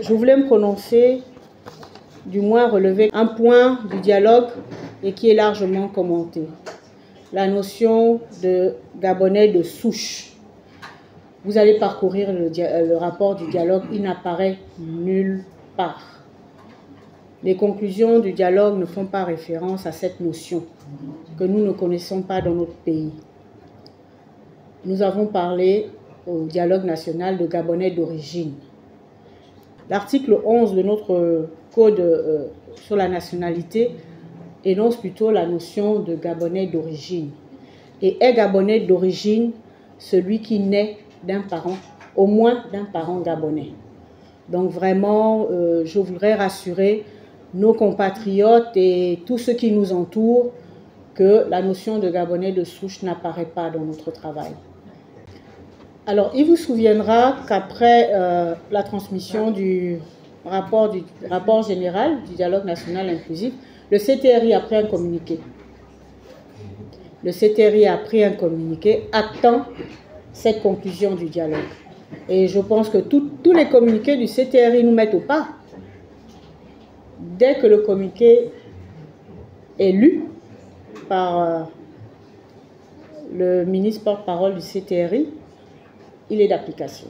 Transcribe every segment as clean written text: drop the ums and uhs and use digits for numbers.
je voulais me prononcer, du moins relever un point du dialogue et qui est largement commenté. La notion de Gabonais de souche. Vous allez parcourir le rapport du dialogue, il n'apparaît nulle part. Les conclusions du dialogue ne font pas référence à cette notion que nous ne connaissons pas dans notre pays. Nous avons parlé au dialogue national de Gabonais d'origine. L'article 11 de notre code sur la nationalité énonce plutôt la notion de Gabonais d'origine. Et est Gabonais d'origine celui qui naît d'un parent, au moins d'un parent gabonais. Donc vraiment, je voudrais rassurer nos compatriotes et tous ceux qui nous entourent que la notion de Gabonais de souche n'apparaît pas dans notre travail. Alors, il vous souviendra qu'après la transmission du rapport général du dialogue national inclusif, le CTRI a pris un communiqué. Le CTRI a pris un communiqué actant cette conclusion du dialogue. Et je pense que tous les communiqués du CTRI nous mettent au pas. Dès que le communiqué est lu par le ministre porte-parole du CTRI, il est d'application.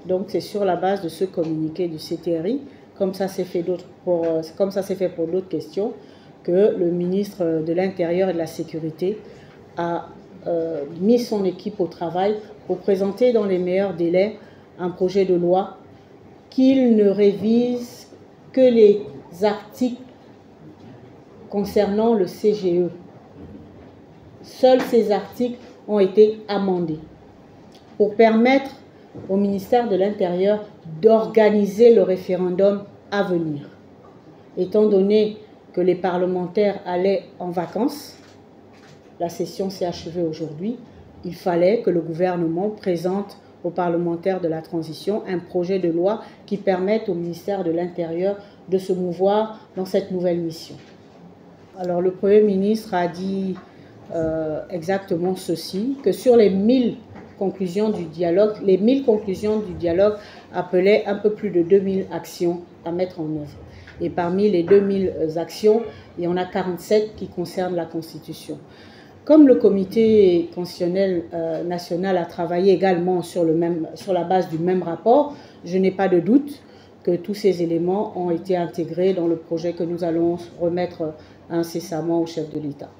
Donc c'est sur la base de ce communiqué du CTRI, comme ça s'est fait pour d'autres questions, que le ministre de l'Intérieur et de la Sécurité a mis son équipe au travail pour présenter dans les meilleurs délais un projet de loi qu'il ne révise que les articles concernant le CGE. Seuls ces articles ont été amendés pour permettre au ministère de l'Intérieur d'organiser le référendum à venir. Étant donné que les parlementaires allaient en vacances, la session s'est achevée aujourd'hui, il fallait que le gouvernement présente aux parlementaires de la transition un projet de loi qui permette au ministère de l'Intérieur de se mouvoir dans cette nouvelle mission. Alors le Premier ministre a dit exactement ceci, que sur les 1000 conclusions du dialogue, les 1000 conclusions du dialogue appelaient un peu plus de 2000 actions à mettre en œuvre. Et parmi les 2000 actions, il y en a 47 qui concernent la Constitution. Comme le comité constitutionnel national a travaillé également sur la base du même rapport, je n'ai pas de doute que tous ces éléments ont été intégrés dans le projet que nous allons remettre incessamment au chef de l'État.